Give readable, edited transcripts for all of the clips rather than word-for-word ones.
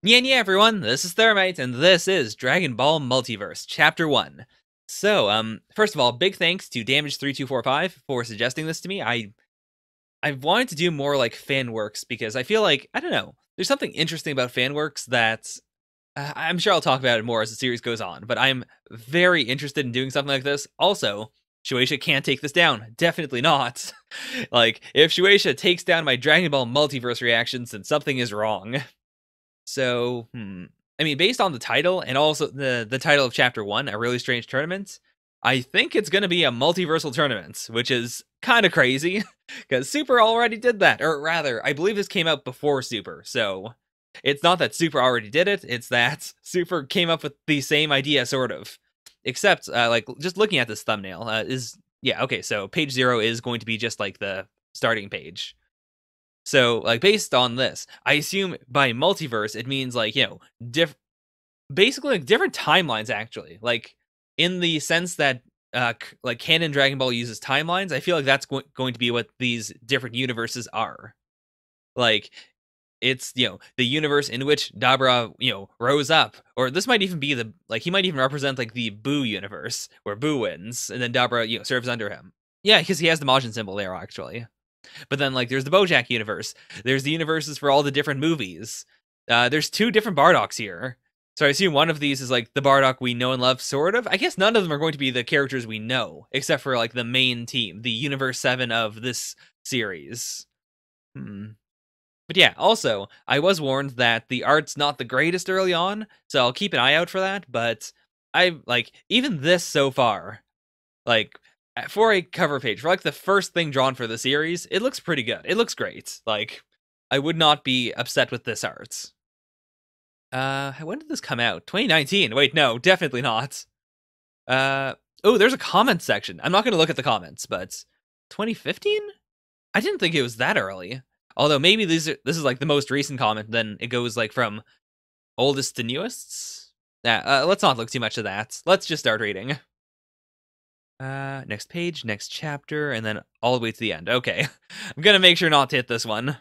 Yeah, everyone, this is Thermite, and this is Dragon Ball Multiverse, Chapter 1. So, first of all, big thanks to Damage3245 for suggesting this to me. I've wanted to do more, like, fan works, because I feel like, I don't know, there's something interesting about fan works that, I'm sure I'll talk about it more as the series goes on, but I'm very interested in doing something like this. Also, Shueisha can't take this down. Definitely not. Like, if Shueisha takes down my Dragon Ball Multiverse reactions, then something is wrong. So, I mean, based on the title and also the title of Chapter 1, A Really Strange Tournament, I think it's going to be a multiversal tournament, which is kind of crazy, because Super already did that. Or rather, I believe this came out before Super, so it's not that Super already did it, it's that Super came up with the same idea, sort of. Except, like, just looking at this thumbnail, yeah, okay, so page 0 is going to be just like the starting page. So, like, based on this, I assume by multiverse, it means, like, you know, basically, like, different timelines, actually. Like, in the sense that, like, canon Dragon Ball uses timelines, I feel like that's going to be what these different universes are. Like, it's, you know, the universe in which Dabra, you know, rose up. Or this might even be he might even represent, like, the Buu universe, where Buu wins, and then Dabra, you know, serves under him. Yeah, because he has the Majin symbol there, actually. But then, like, there's the Bojack universe. There's the universes for all the different movies. There's 2 different Bardocks here. So I assume one of these is, like, the Bardock we know and love, sort of. I guess none of them are going to be the characters we know, except for, like, the main team, the Universe 7 of this series. But yeah, also, I was warned that the art's not the greatest early on, so I'll keep an eye out for that, but even this so far, like, for a cover page, for, like, the first thing drawn for the series, it looks pretty good. It looks great. Like, I would not be upset with this art. When did this come out? 2019. Wait, no, definitely not. Oh, there's a comment section. I'm not going to look at the comments, but 2015? I didn't think it was that early. Although maybe this is, like, the most recent comment, then it goes, like, from oldest to newest? Let's not look too much at that. Let's just start reading. Next page, next chapter, and then all the way to the end. Okay. I'm gonna make sure not to hit this one.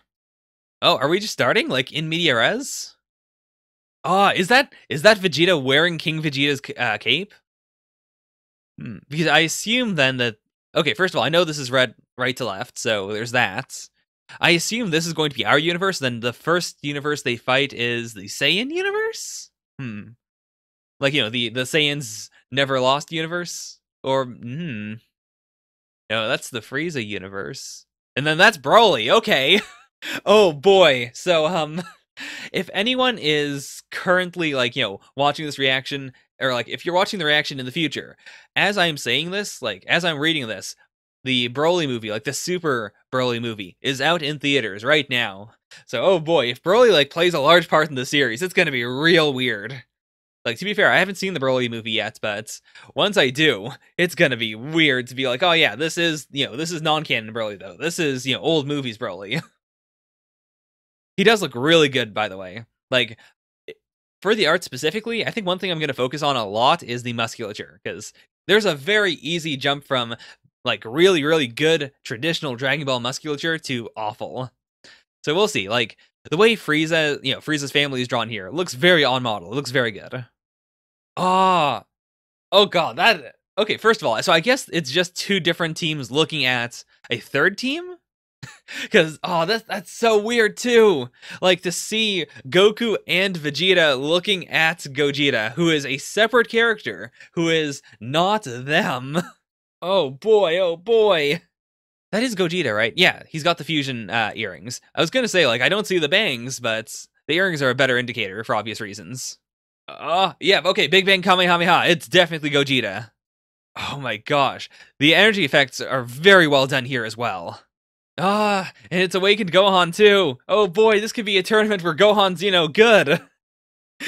Oh, are we just starting? Like, in media res? Ah, is that Vegeta wearing King Vegeta's cape? Because I assume then that... Okay, first of all, I know this is read right to left, so there's that. I assume this is going to be our universe, then the first universe they fight is the Saiyan universe? Like, you know, the Saiyans never lost universe? Or, no, that's the Frieza universe. And then that's Broly, okay. Oh boy. So, if anyone is currently, like, you know, watching this reaction, or, like, if you're watching the reaction in the future, as I'm saying this, like, as I'm reading this, the Broly movie, like, the Super Broly movie, is out in theaters right now. So, oh boy, if Broly, like, plays a large part in the series, it's gonna be real weird. Like, to be fair, I haven't seen the Broly movie yet, but once I do, it's gonna be weird to be like, oh yeah, this is, you know, this is non-canon Broly, though. This is, you know, old movies Broly. He does look really good, by the way. Like, for the art specifically, I think one thing I'm gonna focus on a lot is the musculature, because there's a very easy jump from, like, really, really good traditional Dragon Ball musculature to awful. So we'll see. Like, the way Frieza, you know, Frieza's family is drawn here looks very on model. It looks very good. Ah, oh god, that... Okay, first of all, so I guess it's just 2 different teams looking at a third team? Because, oh, that's so weird, too! Like, to see Goku and Vegeta looking at Gogeta, who is a separate character, who is not them. Oh boy, oh boy! That is Gogeta, right? Yeah, he's got the fusion earrings. I was gonna say, like, I don't see the bangs, but the earrings are a better indicator for obvious reasons. Yeah, okay, Big Bang Kamehameha. It's definitely Gogeta. Oh my gosh. The energy effects are very well done here as well. And it's Awakened Gohan too. Oh boy, this could be a tournament where Gohan's, you know, good.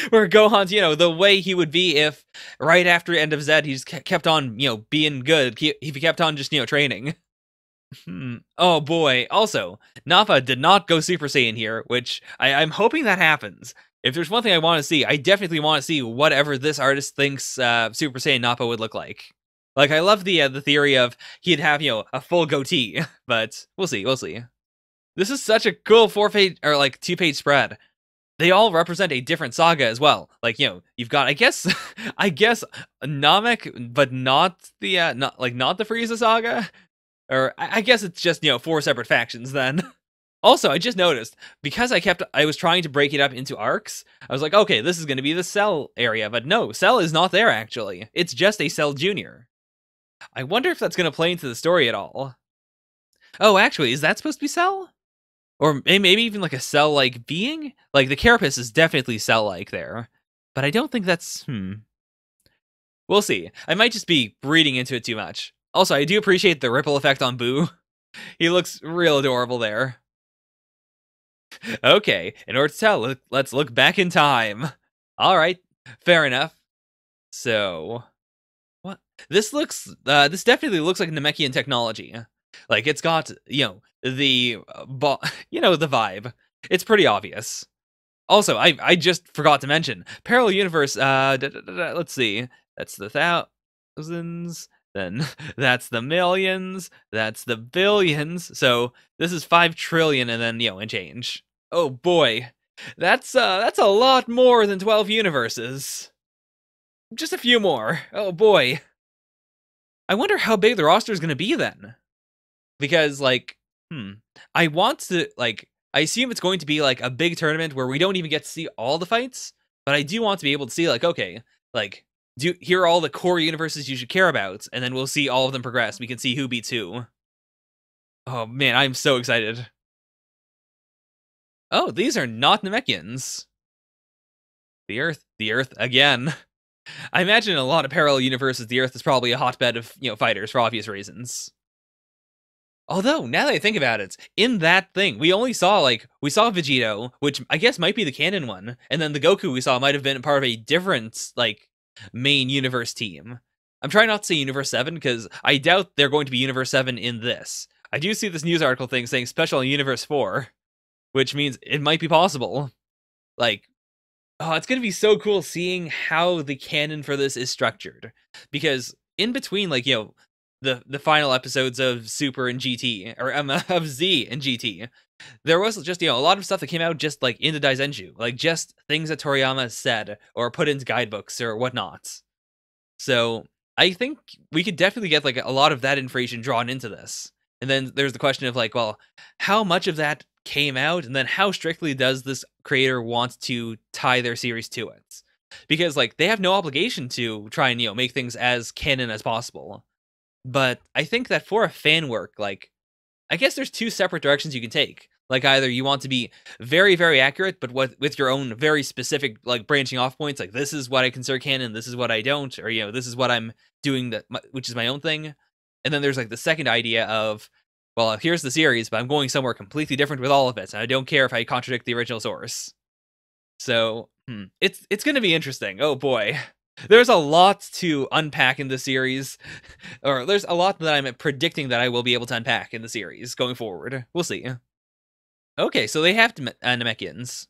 Where Gohan's, you know, the way he would be if right after End of Z, he just kept on, you know, being good. He kept on just, you know, training. Oh boy. Also, Nappa did not go Super Saiyan here, which I'm hoping that happens. If there's one thing I want to see, I definitely want to see whatever this artist thinks Super Saiyan Nappa would look like. Like, I love the theory of he'd have, you know, a full goatee, but we'll see, we'll see. This is such a cool 4-page, or like 2-page spread. they all represent a different saga as well. Like, you've got, I guess, I guess Namek, but not the not the Frieza saga, or I guess it's just 4 separate factions then. Also, I just noticed because I was trying to break it up into arcs. I was like, okay, this is going to be the Cell area, but no, Cell is not there actually. It's just a Cell Junior. I wonder if that's going to play into the story at all. Oh, actually, is that supposed to be Cell? Or maybe even like a Cell-like being? Like, the Carapace is definitely Cell-like there. But I don't think that's... We'll see. I might just be reading into it too much. Also, I do appreciate the ripple effect on Boo. He looks real adorable there. Okay, in order to tell, let's look back in time. Alright, fair enough. So... What? This definitely looks like Namekian technology. Like, it's got, the vibe. It's pretty obvious. Also, I just forgot to mention, parallel universe, let's see, that's the thousands, then that's the millions, that's the billions, so this is 5 trillion and then, and change. Oh boy, that's a lot more than 12 universes. Just a few more, oh boy. I wonder how big the roster is going to be then. Because, I want to, I assume it's going to be, a big tournament where we don't even get to see all the fights, but I do want to be able to see, okay, here are all the core universes you should care about, and then we'll see all of them progress. We can see who beats who. Oh, man, I'm so excited. Oh, these are not Namekians. The Earth again. I imagine in a lot of parallel universes, the Earth is probably a hotbed of, fighters for obvious reasons. Although, now that I think about it, in that thing, we saw Vegito, which I guess might be the canon one, and then the Goku we saw might have been part of a different, main universe team. I'm trying not to say Universe 7, because I doubt they're going to be Universe 7 in this. I do see this news article thing saying special in Universe 4, which means it might be possible. It's gonna be so cool seeing how the canon for this is structured. Because in between, the final episodes of Super and GT, or of Z and GT, there was just, a lot of stuff that came out just, in the Daizenju. Just things that Toriyama said, or put into guidebooks, or whatnot. So, I think we could definitely get, a lot of that information drawn into this. And then there's the question of, well, how much of that came out, and then how strictly does this creator want to tie their series to it? Because, they have no obligation to try and, make things as canon as possible. But I think that for a fan work, I guess there's 2 separate directions you can take. Either you want to be very, very accurate, but with your own very specific, branching off points, this is what I consider canon, this is what I don't, or, this is what I'm doing, which is my own thing. And then there's, the second idea of, well, here's the series, but I'm going somewhere completely different with all of it, and I don't care if I contradict the original source. So, it's gonna be interesting. Oh boy. There's a lot to unpack in the series, or there's a lot that I'm predicting that I will be able to unpack in the series going forward. We'll see. Okay, so they have Namekians.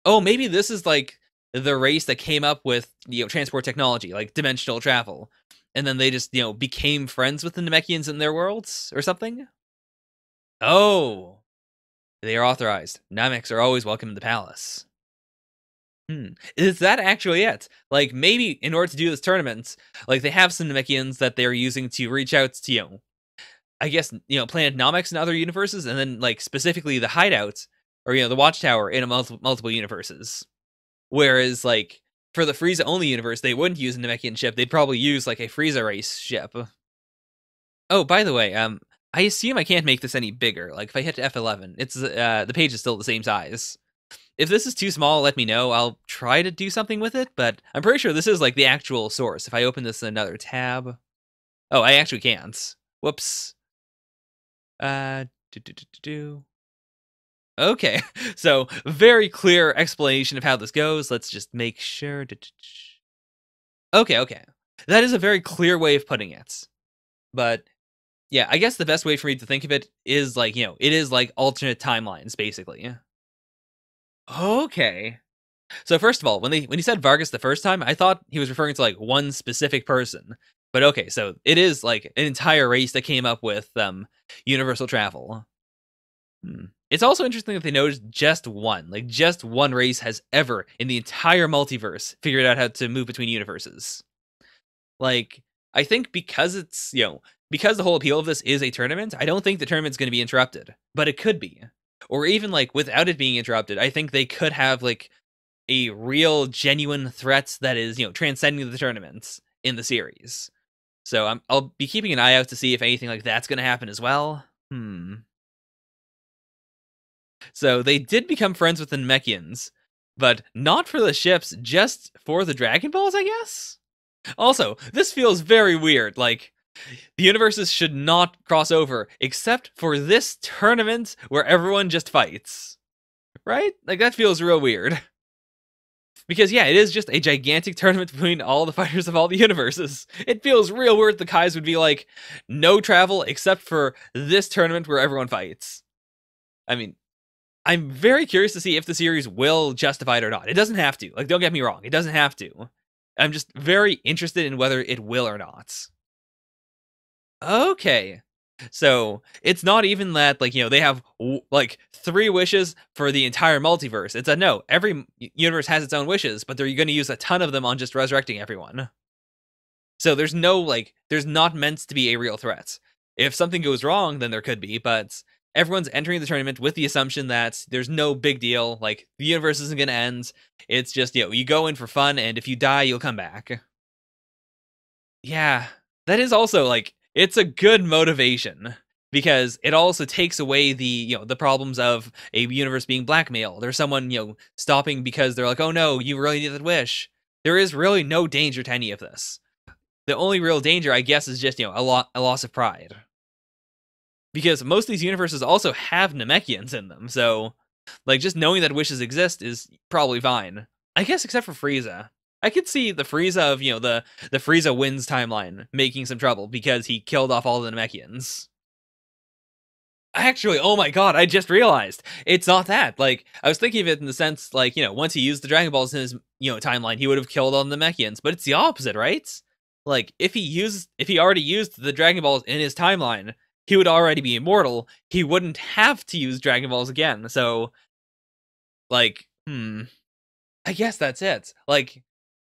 Oh, maybe this is the race that came up with transport technology, dimensional travel, and then they just became friends with the Namekians in their worlds or something. Oh, they are authorized. Nameks are always welcome in the palace. Is that actually it? Maybe in order to do this tournament, they have some Namekians that they're using to reach out to, I guess, Planet Namex and other universes, and then, specifically the hideout, or, the Watchtower in multiple universes. Whereas, for the Frieza-only universe, they wouldn't use a Namekian ship, they'd probably use, a Frieza race ship. Oh, by the way, I assume I can't make this any bigger. If I hit F11, it's, the page is still the same size. If this is too small, let me know. I'll try to do something with it, but I'm pretty sure this is, the actual source. If I open this in another tab... Oh, I actually can't. Whoops. Okay, so very clear explanation of how this goes. Let's just make sure... Okay. That is a very clear way of putting it. But, yeah, I guess the best way for me to think of it is, it is, alternate timelines, basically. Okay. So first of all, when he said Vargas the first time, I thought he was referring to one specific person. But okay, so it is an entire race that came up with universal travel. It's also interesting that they noticed just one race has ever in the entire multiverse figured out how to move between universes. Like, I think because it's, because the whole appeal of this is a tournament, I don't think the tournament's going to be interrupted, but it could be. Or even like without it being interrupted, I think they could have like a real genuine threat that is, transcending the tournaments in the series. So I'll be keeping an eye out to see if anything like that's going to happen as well. So they did become friends with the Namekians, but not for the ships, just for the Dragon Balls, I guess? Also, this feels very weird. Like, the universes should not cross over, except for this tournament where everyone just fights. Right? Like, that feels real weird. Because, yeah, it is just a gigantic tournament between all the fighters of all the universes. It feels real weird the Kais would be like, no travel except for this tournament where everyone fights. I mean, I'm very curious to see if the series will justify it or not. It doesn't have to. Like, don't get me wrong. It doesn't have to. I'm just very interested in whether it will or not. Okay. So, it's not even that, like, they have, like, 3 wishes for the entire multiverse. It's a no. Every universe has its own wishes, but they're going to use a ton of them on just resurrecting everyone. So, there's no, like, there's not meant to be a real threat. If something goes wrong, then there could be, but everyone's entering the tournament with the assumption that there's no big deal. Like, the universe isn't going to end. It's just, you go in for fun, and if you die, you'll come back. Yeah, that is also, like, it's a good motivation. Because it also takes away the, the problems of a universe being blackmailed. Or someone, stopping because they're like, oh no, you really need that wish. There is really no danger to any of this. The only real danger, I guess, is just, a loss of pride. Because most of these universes also have Namekians in them, so, like, just knowing that wishes exist is probably fine. I guess except for Frieza. I could see the Frieza of, the Frieza wins timeline making some trouble because he killed off all the Namekians. Actually, oh my god, I just realized. It's not that. Like, I was thinking of it in the sense, like, once he used the Dragon Balls in his, timeline, he would have killed all the Namekians, but it's the opposite, right? Like, if he already used the Dragon Balls in his timeline, he would already be immortal. He wouldn't have to use Dragon Balls again. So, like, I guess that's it. Like,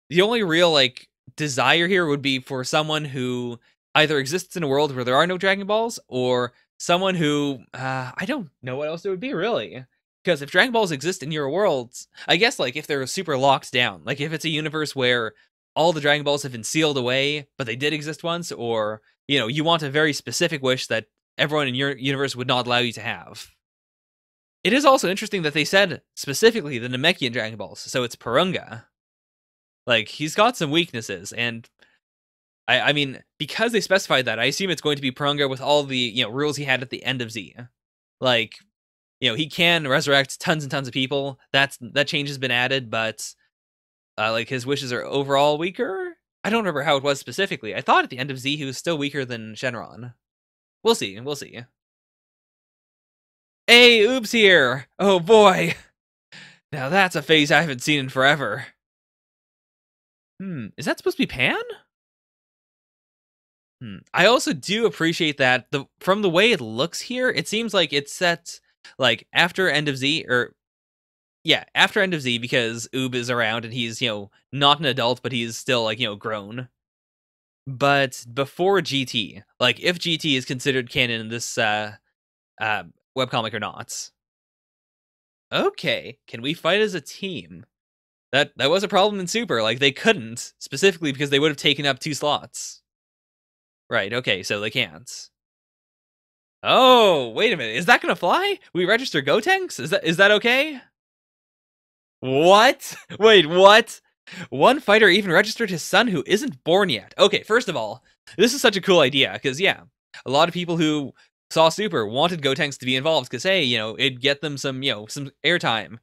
the only real, like, desire here would be for someone who either exists in a world where there are no Dragon Balls, or someone who, I don't know what else it would be, really. Because if Dragon Balls exist in your worlds, I guess, like, if they're super locked down, like, if it's a universe where all the Dragon Balls have been sealed away, but they did exist once, or, you want a very specific wish that everyone in your universe would not allow you to have. It is also interesting that they said, specifically, the Namekian Dragon Balls, so it's Purunga. Like, he's got some weaknesses, and I mean, because they specified that, I assume it's going to be Purunga with all the, rules he had at the end of Z. Like, he can resurrect tons and tons of people. That change has been added, but, like, his wishes are overall weaker? I don't remember how it was specifically. I thought at the end of Z he was still weaker than Shenron. We'll see. Hey, Oops here! Oh boy! Now that's a face I haven't seen in forever. Is that supposed to be Pan? I also do appreciate that from the way it looks here, it seems like it's set, like, after End of Z, or, yeah, after End of Z, because Oob is around and he's, not an adult, but he's still, like, grown. But before GT, like, if GT is considered canon in this, webcomic or not. Okay, can we fight as a team? That was a problem in Super, like, they couldn't, specifically because they would have taken up 2 slots. Right, okay, so they can't. Oh, wait a minute, is that gonna fly? We register Gotenks? Is that okay? What? Wait, what? One fighter even registered his son who isn't born yet. Okay, first of all, this is such a cool idea, because, yeah, a lot of people who saw Super wanted Gotenks to be involved, because, hey, it'd get them some, some airtime,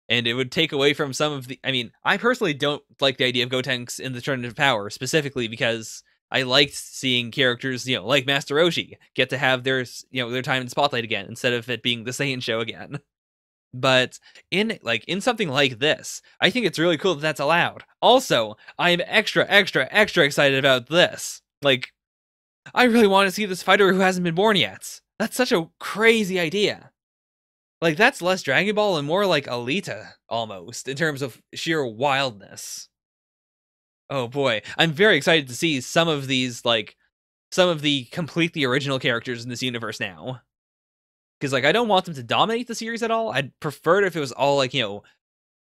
and it would take away from some of the, I mean, I personally don't like the idea of Gotenks in the Tournament of Power, specifically because I liked seeing characters, like Master Roshi, get to have their, their time in the spotlight again, instead of it being the Saiyan show again. But in something like this, I think it's really cool that that's allowed. Also, I am extra excited about this. Like, I really want to see this fighter who hasn't been born yet. That's such a crazy idea. Like, that's less Dragon Ball and more like Alita, almost, in terms of sheer wildness. Oh boy, I'm very excited to see some of these, like, some of the completely original characters in this universe now. Because, like, I don't want them to dominate the series at all. I'd prefer it if it was all, like,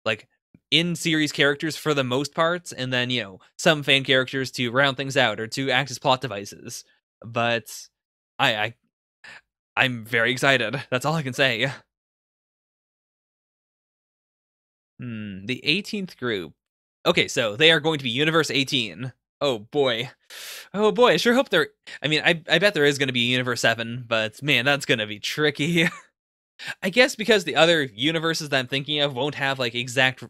like, in-series characters for the most part, and then, some fan characters to round things out or to act as plot devices. But I, I I'm very excited. That's all I can say. The 18th group. Okay, so they are going to be Universe 18. Oh boy. Oh boy, I sure hope they're I mean, I bet there is going to be Universe 7, but man, that's going to be tricky. I guess because the other universes that I'm thinking of won't have like exact,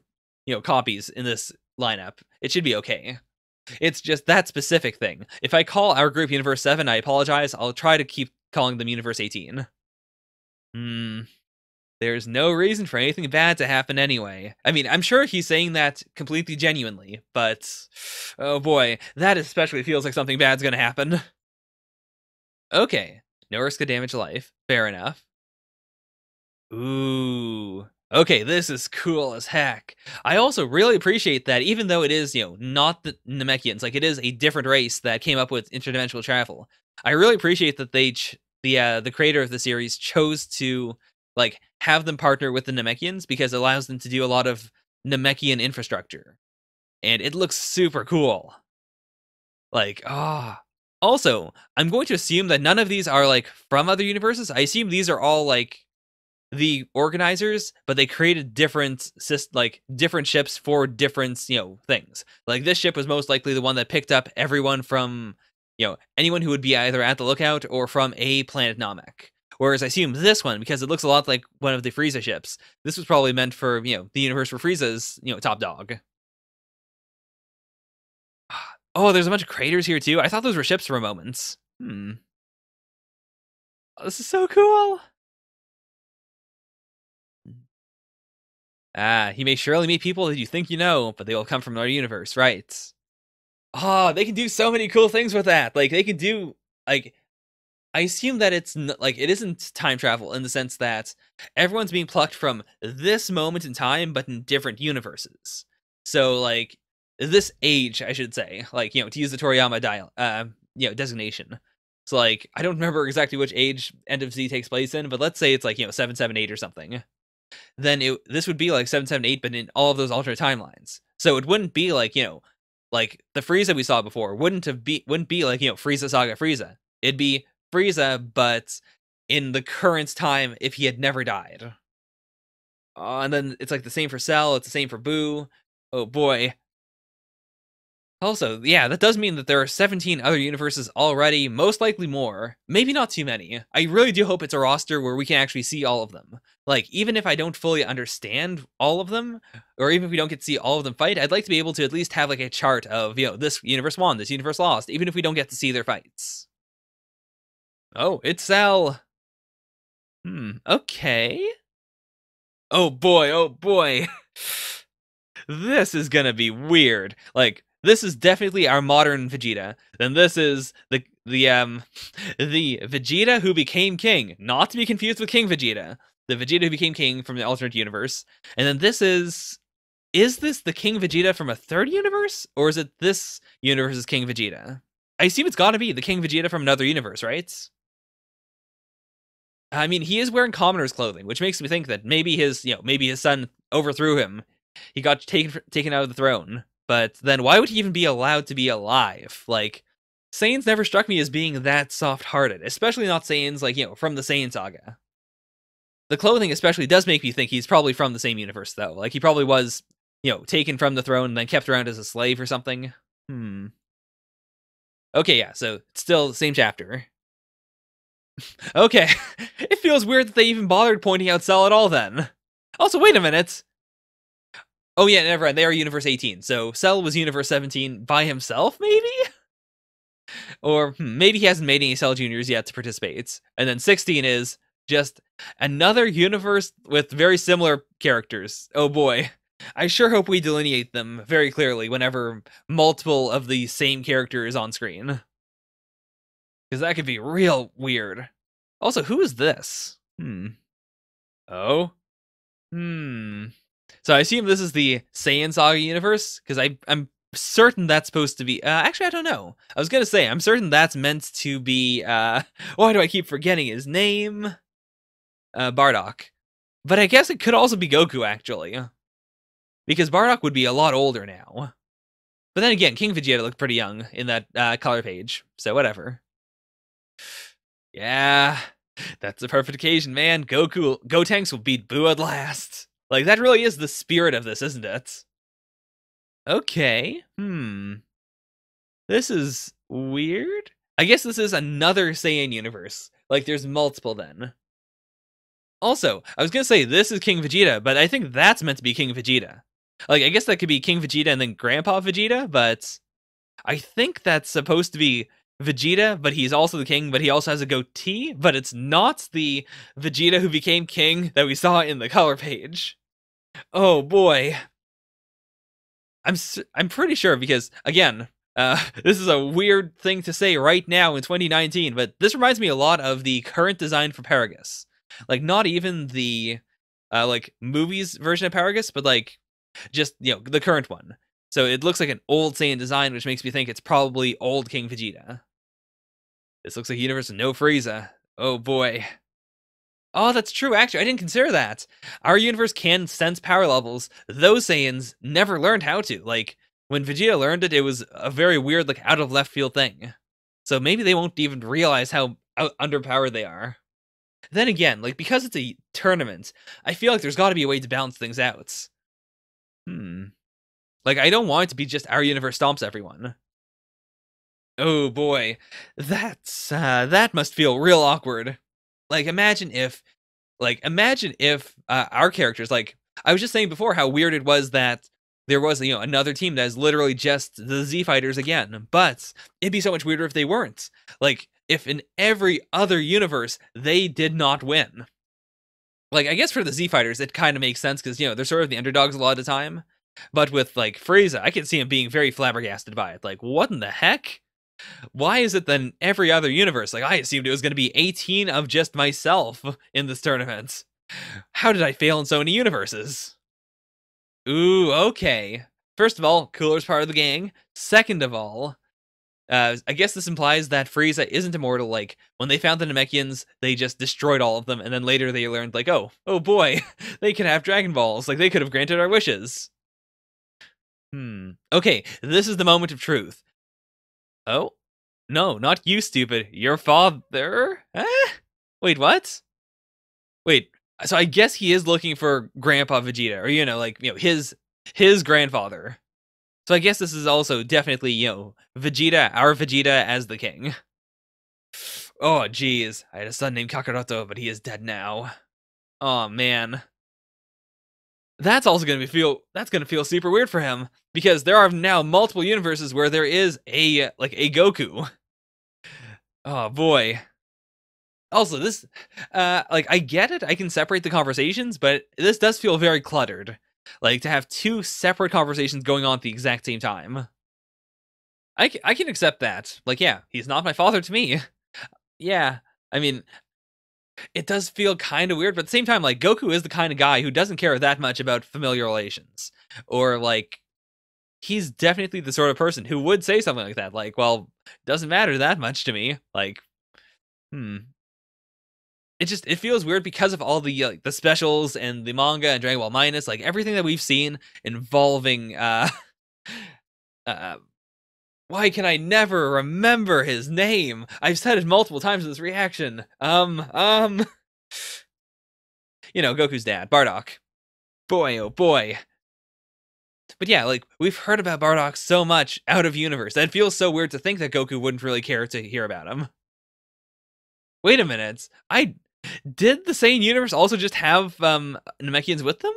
copies in this lineup. It should be okay. It's just that specific thing. If I call our group Universe 7, I apologize. I'll try to keep calling them Universe 18. Hmm. There's no reason for anything bad to happen anyway. I mean, I'm sure he's saying that completely genuinely, but oh boy, that especially feels like something bad's gonna happen. Okay, no risk of damage to life. Fair enough. Ooh. Okay, this is cool as heck. I also really appreciate that even though it is, not the Namekians, like it is a different race that came up with interdimensional travel. I really appreciate that the creator of the series chose to like have them partner with the Namekians because it allows them to do a lot of Namekian infrastructure. And it looks super cool. Like, Also, I'm going to assume that none of these are like from other universes. I assume these are all like the organizers, but they created different different ships for different things. Like this ship was most likely the one that picked up everyone from anyone who would be either at the lookout or from a planet Namek. Whereas I assume this one, because it looks a lot like one of the Frieza ships, this was probably meant for the universe where Frieza's top dog. Oh, there's a bunch of craters here too. I thought those were ships for moments. Oh, this is so cool. You may surely meet people that you think you know, but they will come from another universe, right? Oh, they can do so many cool things with that. Like, they can do, like, I assume that it's, like, it isn't time travel in the sense that everyone's being plucked from this moment in time, but in different universes. So, like, this age, I should say, like, to use the Toriyama designation. So, like, I don't remember exactly which age End of Z takes place in, but let's say it's, like, 778 or something. Then this would be like 778, but in all of those alternate timelines. So it wouldn't be like, like the Frieza we saw before wouldn't be like, Frieza Saga Frieza. It'd be Frieza, but in the current time if he had never died. And then it's like the same for Cell, it's the same for Boo. Oh boy. Also, yeah, that does mean that there are 17 other universes already, most likely more. Maybe not too many. I really do hope it's a roster where we can actually see all of them. Like, even if I don't fully understand all of them, or even if we don't get to see all of them fight, I'd like to be able to at least have, like, a chart of, this universe won, this universe lost, even if we don't get to see their fights. Oh, it's Cell! Okay. Oh boy, oh boy! This is gonna be weird. Like, this is definitely our modern Vegeta. Then this is the Vegeta who became king, not to be confused with King Vegeta. The Vegeta who became king from the alternate universe. And then this is this the King Vegeta from a third universe? Or is it this universe's King Vegeta? I assume it's gotta be the King Vegeta from another universe, right? I mean, he is wearing commoner's clothing, which makes me think that maybe his son overthrew him. He got taken out of the throne. But then why would he even be allowed to be alive? Like, Saiyans never struck me as being that soft-hearted, especially not Saiyans, like, from the Saiyan saga. The clothing especially does make me think he's probably from the same universe, though. Like, he probably was, taken from the throne and then kept around as a slave or something. Okay, yeah, so still the same chapter. Okay, it feels weird that they even bothered pointing out Cell at all then. Also, wait a minute. Oh yeah, never mind. They are Universe 18. So Cell was Universe 17 by himself, maybe? Or maybe he hasn't made any Cell Juniors yet to participate. And then 16 is just another universe with very similar characters. Oh boy. I sure hope we delineate them very clearly whenever multiple of the same character is on screen. Because that could be real weird. Also, who is this? Oh? Hmm. So I assume this is the Saiyan Saga universe, because I'm certain that's supposed to be. Actually, I don't know. I was gonna say I'm certain that's meant to be. Why do I keep forgetting his name? Bardock. But I guess it could also be Goku actually, because Bardock would be a lot older now. But then again, King Vegeta looked pretty young in that color page, so whatever. Yeah, that's the perfect occasion, man. Gotenks will beat Boo at last. Like, that really is the spirit of this, isn't it? Okay, This is weird. I guess this is another Saiyan universe. Like, there's multiple then. Also, I was gonna say this is King Vegeta, but I think that's meant to be King Vegeta. Like, I guess that could be King Vegeta and then Grandpa Vegeta, but I think that's supposed to be Vegeta, but he's also the king, but he also has a goatee, but it's not the Vegeta who became king that we saw in the color page. Oh boy. I'm pretty sure because again, this is a weird thing to say right now in 2019, but this reminds me a lot of the current design for Paragus. Like, not even the like movies version of Paragus, but like just, the current one. So it looks like an old Saiyan design, which makes me think it's probably old King Vegeta. This looks like a universe with no Frieza. Oh boy. Oh, that's true, actually. I didn't consider that. Our universe can sense power levels. Those Saiyans never learned how to. Like, when Vegeta learned it, it was a very weird, like, out of left field thing. So maybe they won't even realize how underpowered they are. Then again, like, because it's a tournament, I feel like there's got to be a way to balance things out. Like, I don't want it to be just our universe stomps everyone. Oh boy, that must feel real awkward. Like, imagine if our characters, like, I was just saying before how weird it was that there was, another team that is literally just the Z Fighters again, but it'd be so much weirder if they weren't. Like, if in every other universe they did not win. Like, I guess for the Z Fighters it kind of makes sense because, they're sort of the underdogs a lot of the time. But with, like, Frieza, I can see him being very flabbergasted by it. Like, what in the heck? Why is it then every other universe? Like, I assumed it was going to be 18 of just myself in this tournament. How did I fail in so many universes? Ooh, okay. First of all, Cooler's part of the gang. Second of all, I guess this implies that Frieza isn't immortal. Like, when they found the Namekians, they just destroyed all of them, and then later they learned, like, oh boy, they can have Dragon Balls. Like, they could have granted our wishes. Okay, this is the moment of truth. Oh, no, not you, stupid. Your father? Wait, what? Wait, so I guess he is looking for Grandpa Vegeta, or, like, his grandfather. So I guess this is also definitely, Vegeta, our Vegeta as the king. Oh, geez. I had a son named Kakaroto, but he is dead now. Oh, man. That's also gonna feel super weird for him, because there are now multiple universes where there is a Goku. Oh boy. Also, this, like, I get it. I can separate the conversations, but this does feel very cluttered. Like, to have two separate conversations going on at the exact same time. I can accept that. Like, yeah, he's not my father to me. Yeah, I mean, it does feel kind of weird, but at the same time, like, Goku is the kind of guy who doesn't care that much about familial relations. Or, like, he's definitely the sort of person who would say something like that. Like, well, doesn't matter that much to me. Like, it feels weird because of all the the specials and the manga and Dragon Ball Minus, like everything that we've seen involving uh why can I never remember his name? I've said it multiple times in this reaction. Goku's dad, Bardock. Boy, oh boy. But yeah, like, we've heard about Bardock so much out of universe that it feels so weird to think that Goku wouldn't really care to hear about him. Wait a minute. Did the same universe also just have Namekians with them?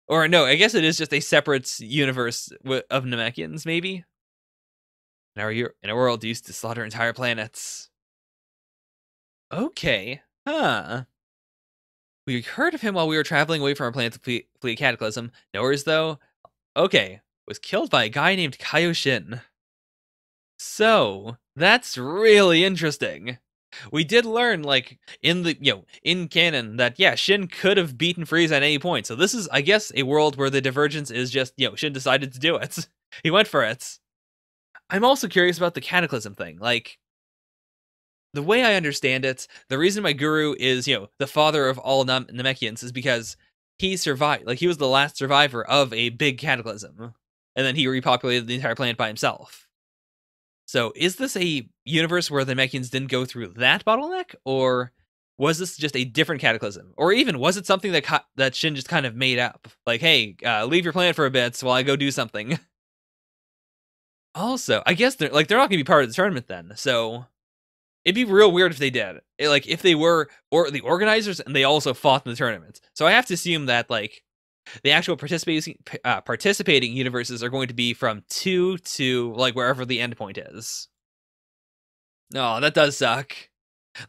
Or no, I guess it is just a separate universe of Namekians, maybe? In a world used to slaughter entire planets. Okay. Huh. We heard of him while we were traveling away from our planet to flee a cataclysm. No worries, though. Okay. Was killed by a guy named Kaioshin. So, that's really interesting. We did learn, like, in the, in canon that, yeah, Shin could have beaten Frieza at any point. So this is, I guess, a world where the divergence is just, Shin decided to do it. He went for it. I'm also curious about the Cataclysm thing. Like, the way I understand it, the reason my guru is, the father of all Namekians is because he survived. Like, he was the last survivor of a big cataclysm. And then he repopulated the entire planet by himself. So, is this a universe where the Namekians didn't go through that bottleneck? Or was this just a different cataclysm? Or even, was it something that Shin just kind of made up? Like, hey, leave your planet for a bit while I go do something. Also, I guess they're not going to be part of the tournament then. So, it'd be real weird if they did. Like, if they were the organizers and they also fought in the tournament. So I have to assume that, like, the actual participating universes are going to be from 2 to, like, wherever the endpoint is. No, that does suck.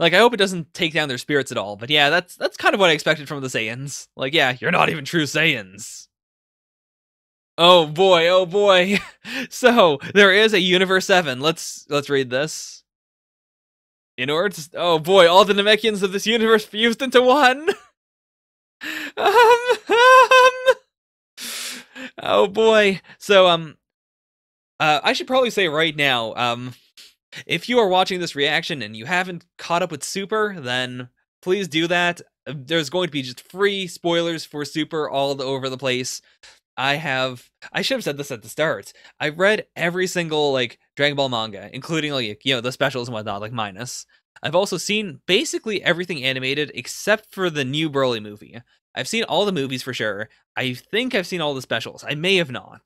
Like, I hope it doesn't take down their spirits at all. But yeah, that's kind of what I expected from the Saiyans. Like, yeah, you're not even true Saiyans. Oh boy, oh boy. So, there is a Universe 7. Let's read this. In order to, oh boy, all the Namekians of this universe fused into one. Oh boy. So I should probably say right now, if you are watching this reaction and you haven't caught up with Super, then please do that. There's going to be just free spoilers for Super all over the place. I should have said this at the start. I read every single, like, Dragon Ball manga, including, like, the specials and whatnot, like Minus. I've also seen basically everything animated except for the new Broly movie. I've seen all the movies for sure. I think I've seen all the specials. I may have not.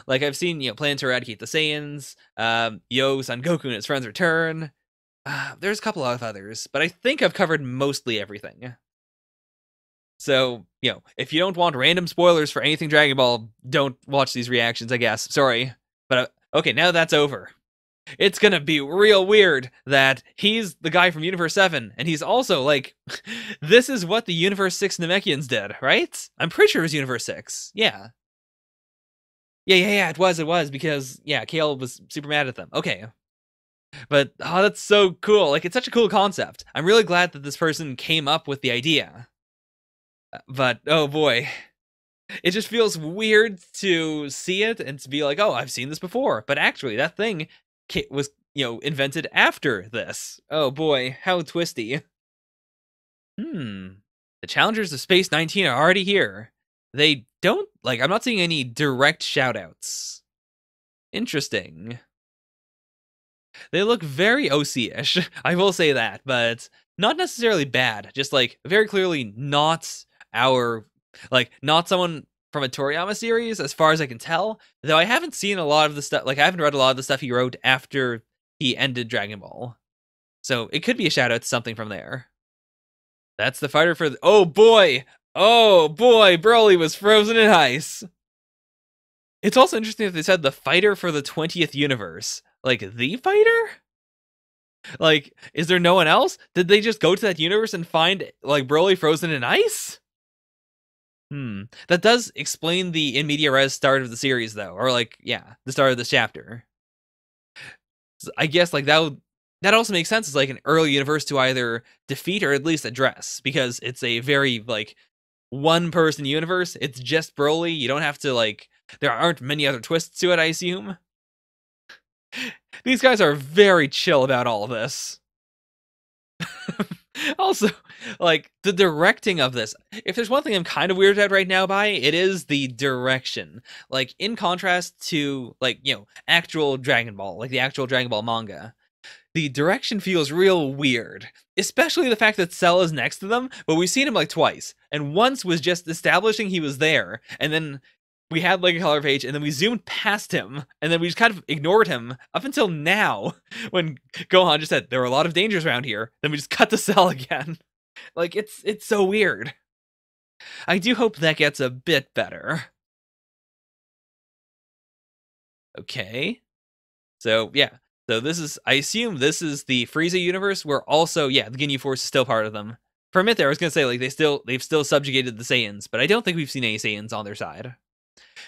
Like, I've seen, Plan to Eradicate the Saiyans, Yo, Son Goku and his friends return. There's a couple of others, but I think I've covered mostly everything. So, if you don't want random spoilers for anything Dragon Ball, don't watch these reactions, I guess. Sorry. But, okay, now that's over. It's gonna be real weird that he's the guy from Universe 7, and he's also, like, this is what the Universe 6 Namekians did, right? I'm pretty sure it was Universe 6. Yeah. Yeah, it was, because, yeah, Kale was super mad at them. Okay. But, oh, that's so cool. Like, it's such a cool concept. I'm really glad that this person came up with the idea. But, oh boy, it just feels weird to see it and to be like, oh, I've seen this before. But actually, that thing was, invented after this. Oh boy, how twisty. The challengers of Space 19 are already here. They don't, like, I'm not seeing any direct shoutouts. Interesting. They look very OC-ish, I will say that, but not necessarily bad. Just, like, very clearly not not someone from a Toriyama series, as far as I can tell. Though I haven't seen a lot of the stuff, like, I haven't read a lot of the stuff he wrote after he ended Dragon Ball. So it could be a shout out to something from there. That's the fighter for oh boy! Oh boy, Broly was frozen in ice! It's also interesting that they said the fighter for the 20th universe. Like, the fighter? Like, is there no one else? Did they just go to that universe and find, like, Broly frozen in ice? That does explain the in media res start of the series, though. Or, like, yeah, the start of this chapter. So I guess, like, that also makes sense as, like, an early universe to either defeat or at least address. Because it's a very, like, one-person universe. It's just Broly. You don't have to, like, there aren't many other twists to it, I assume. These guys are very chill about all of this. Also, like, the directing of this, if there's one thing I'm kind of weirded out right now by, it is the direction. Like, in contrast to, like, actual Dragon Ball, like the actual Dragon Ball manga, the direction feels real weird. Especially the fact that Cell is next to them, but we've seen him, like, twice. And once was just establishing he was there, and then we had, like, a color page, and then we zoomed past him, and then we just kind of ignored him up until now, when Gohan just said, there were a lot of dangers around here, then we just cut to Cell again. Like, it's so weird. I do hope that gets a bit better. Okay. So, yeah. So this is, I assume this is the Frieza universe, where also, yeah, the Ginyu Force is still part of them. For a minute there, I was gonna say, like, they've still subjugated the Saiyans, but I don't think we've seen any Saiyans on their side.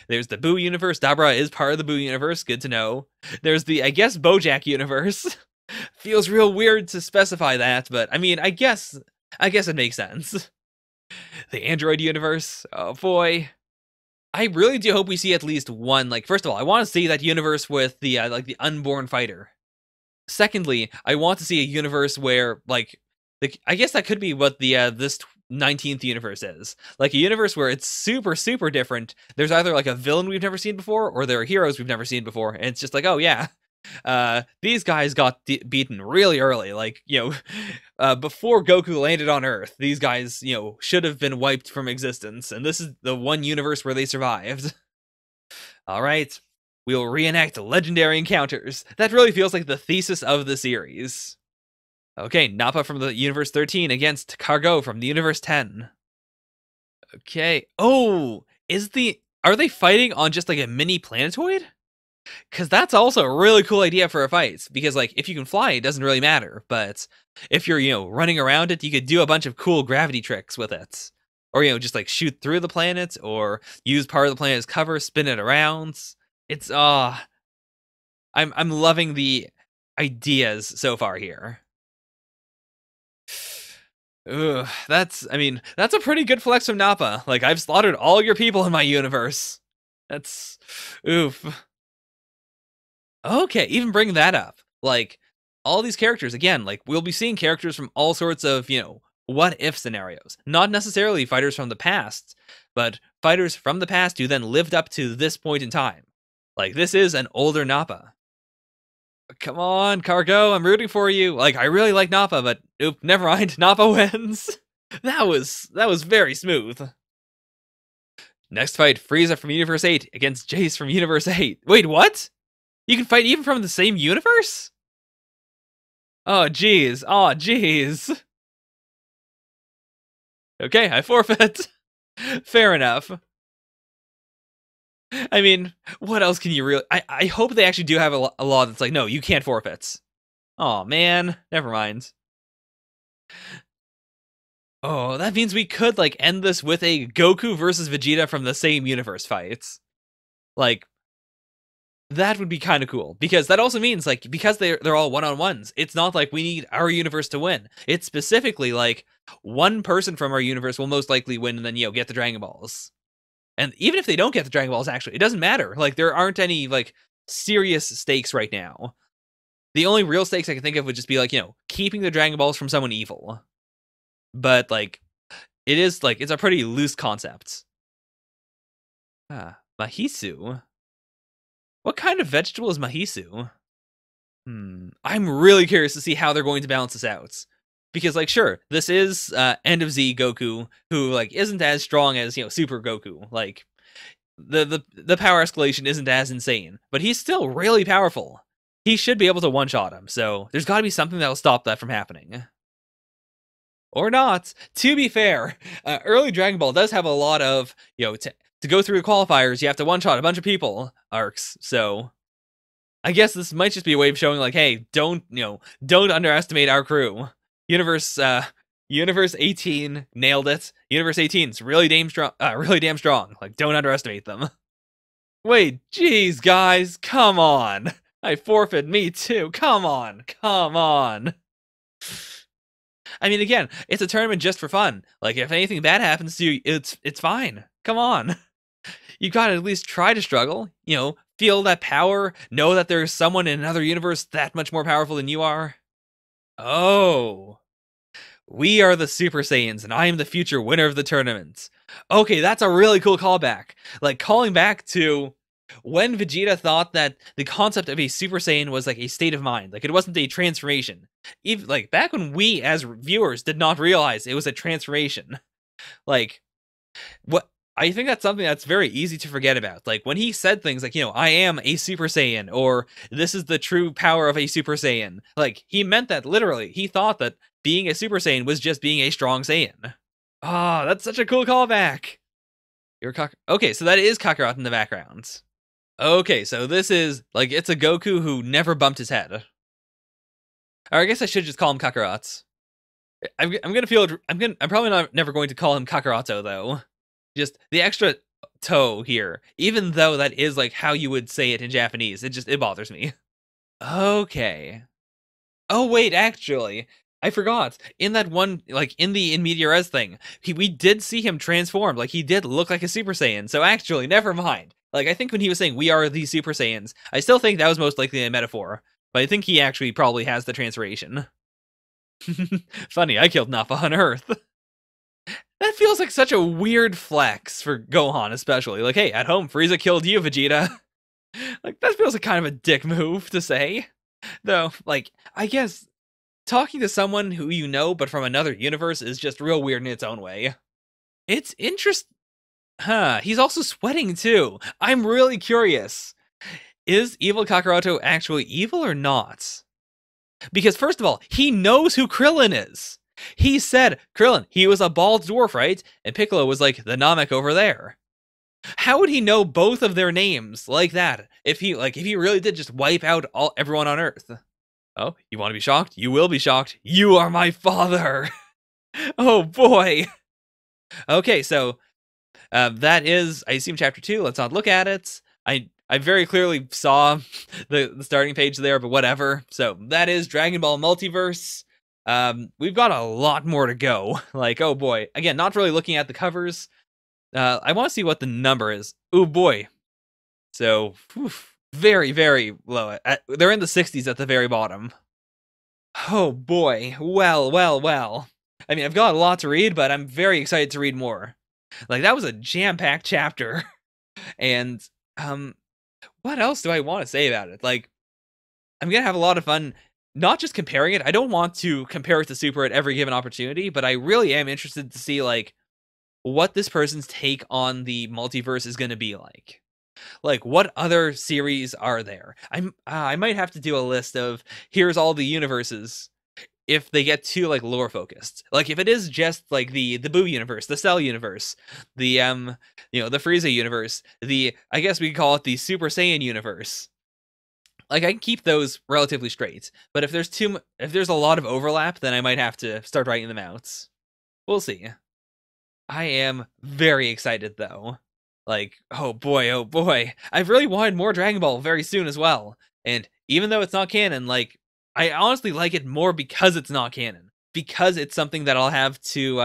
There's the Buu universe. Dabra is part of the Buu universe. Good to know. There's the, I guess, Bojack universe. Feels real weird to specify that, but I mean, I guess it makes sense. The Android universe. Oh boy. I really do hope we see at least one. Like, first of all, I want to see that universe with the like the unborn fighter. Secondly, I want to see a universe where I guess that could be what the this 19th universe is. Like a universe where it's super super different. There's either like a villain we've never seen before or there are heroes we've never seen before, and it's just like, oh yeah, these guys got beaten really early, like, before Goku landed on Earth. These guys, should have been wiped from existence, and this is the one universe where they survived. All right, we'll reenact legendary encounters. That really feels like the thesis of the series. Okay, Nappa from the Universe 13 against Cargo from the Universe 10. Okay. Oh, are they fighting on just like a mini planetoid? Because that's also a really cool idea for a fight. Because, like, if you can fly, it doesn't really matter. But if you're, running around it, you could do a bunch of cool gravity tricks with it. Or, just, like, shoot through the planet, or use part of the planet's cover, spin it around. It's, I'm loving the ideas so far here. Ugh, that's a pretty good flex from Nappa. Like, I've slaughtered all your people in my universe. That's, oof. Okay, even bring that up. Like, all these characters, again, like, we'll be seeing characters from all sorts of, what-if scenarios. Not necessarily fighters from the past, but fighters from the past who then lived up to this point in time. Like, this is an older Nappa. Come on, Cargo, I'm rooting for you. Like, I really like Nappa, but, oop, never mind, Nappa wins. That was very smooth. Next fight, Frieza from Universe 8 against Jace from Universe 8. Wait, what? You can fight even from the same universe? Oh, jeez. Oh, jeez. Okay, I forfeit. Fair enough. I mean, what else can you really... I hope they actually do have a law that's like, no, you can't forfeit. Oh, man. Never mind. Oh, that means we could, like, end this with a Goku versus Vegeta from the same universe fights. Like, that would be kind of cool, because that also means, like, because they're all one-on-ones, it's not like we need our universe to win. It's specifically, like, one person from our universe will most likely win and then, get the Dragon Balls. And even if they don't get the Dragon Balls, actually, it doesn't matter. Like, there aren't any, like, serious stakes right now. The only real stakes I can think of would just be, like, keeping the Dragon Balls from someone evil. But, like, it is, like, it's a pretty loose concept. Mahisu? What kind of vegetable is Mahisu? I'm really curious to see how they're going to balance this out. Because, like, sure, this is End of Z Goku, who, like, isn't as strong as, Super Goku. Like, the power escalation isn't as insane, but he's still really powerful. He should be able to one-shot him, so there's gotta be something that'll stop that from happening. Or not. To be fair, early Dragon Ball does have a lot of, to go through the qualifiers, you have to one-shot a bunch of people arcs, so... I guess this might just be a way of showing, like, hey, don't underestimate our crew. Universe 18 nailed it. Universe 18's really damn strong. Like, don't underestimate them. Wait, jeez, guys, come on. I forfeit, me too. Come on. I mean, again, it's a tournament just for fun. Like, if anything bad happens to you, it's fine. Come on. You gotta at least try to struggle. Feel that power. Know that there's someone in another universe that much more powerful than you are. Oh. We are the Super Saiyans, and I am the future winner of the tournament. Okay, that's a really cool callback. Like, calling back to when Vegeta thought that the concept of a Super Saiyan was like a state of mind. Like, it wasn't a transformation. Even, like, back when we, as viewers, did not realize it was a transformation. Like, what... I think that's something that's very easy to forget about. Like, when he said things like, I am a Super Saiyan, or this is the true power of a Super Saiyan, like, he meant that literally. He thought that being a Super Saiyan was just being a strong Saiyan. Ah, that's such a cool callback. Okay, so that is Kakarot in the background. Okay, so this is, like, it's a Goku who never bumped his head. Or I guess I should just call him Kakarot. I'm probably never going to call him Kakaroto, though. Just the extra toe here, even though that is like how you would say it in Japanese, it bothers me. Okay. Oh wait, actually, I forgot. In that one, like in the in media res thing, we did see him transform. Like he did look like a Super Saiyan. So actually, never mind. Like I think when he was saying we are the Super Saiyans, I still think that was most likely a metaphor. But I think he actually probably has the transformation. Funny, I killed Nappa on Earth. That feels like such a weird flex for Gohan, especially. Like, hey, at home, Frieza killed you, Vegeta. Like, that feels like kind of a dick move to say. Though, like, I guess talking to someone who you know but from another universe is just real weird in its own way. It's interesting. Huh, he's also sweating too. I'm really curious. Is evil Kakaroto actually evil or not? Because first of all, he knows who Krillin is. He said, Krillin, he was a bald dwarf, right? And Piccolo was like, the Namek over there. How would he know both of their names like that? If he really did just wipe out everyone on Earth. Oh, you want to be shocked? You will be shocked. You are my father. Oh boy. Okay, so that is, I assume, chapter 2. Let's not look at it. I very clearly saw the starting page there, but whatever. So that is Dragon Ball Multiverse. We've got a lot more to go. Like, oh boy. Again, not really looking at the covers. I want to see what the number is. Oh boy. So, very, very low. They're in the 60s at the very bottom. Oh boy. Well, well, well. I mean, I've got a lot to read, but I'm very excited to read more. Like, that was a jam-packed chapter. And, what else do I want to say about it? Like, I'm gonna have a lot of fun, not just comparing it. I don't want to compare it to Super at every given opportunity, but I really am interested to see, like, what this person's take on the multiverse is gonna be like. Like, what other series are there? I might have to do a list of, here's all the universes, if they get too, like, lore focused. Like, if it is just, like, the Boo universe, the Cell universe, the, the Frieza universe, I guess we could call it the Super Saiyan universe. Like, I can keep those relatively straight, but if there's a lot of overlap, then I might have to start writing them out. We'll see. I am very excited, though. Like, oh boy, oh boy. I've really wanted more Dragon Ball very soon as well. And even though it's not canon, like, I honestly like it more because it's not canon. Because it's something that I'll have to,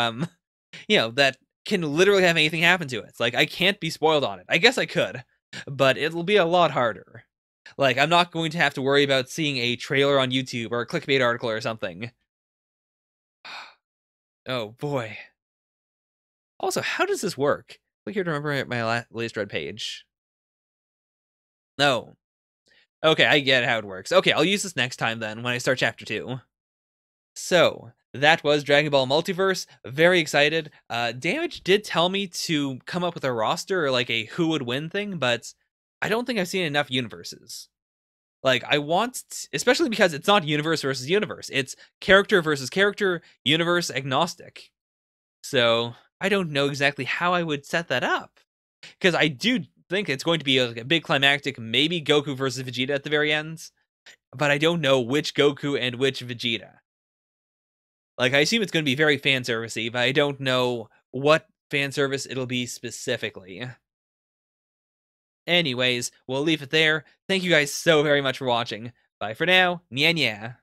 that can literally have anything happen to it. Like, I can't be spoiled on it. I guess I could, but it'll be a lot harder. Like, I'm not going to have to worry about seeing a trailer on YouTube or a clickbait article or something. Oh boy. Also, how does this work? Click here to remember my latest read page. No. Okay, I get how it works. Okay, I'll use this next time then, when I start chapter 2. So, that was Dragon Ball Multiverse. Very excited. Damage did tell me to come up with a roster, or like a who would win thing, but I don't think I've seen enough universes. Like, I want, especially because it's not universe versus universe. It's character versus character, universe agnostic. So, I don't know exactly how I would set that up. Because I do think it's going to be a big climactic, maybe Goku versus Vegeta at the very end. But I don't know which Goku and which Vegeta. Like, I assume it's going to be very fan servicey, but I don't know what fan service it'll be specifically. Anyways, we'll leave it there. Thank you guys so very much for watching. Bye for now. Nya nya.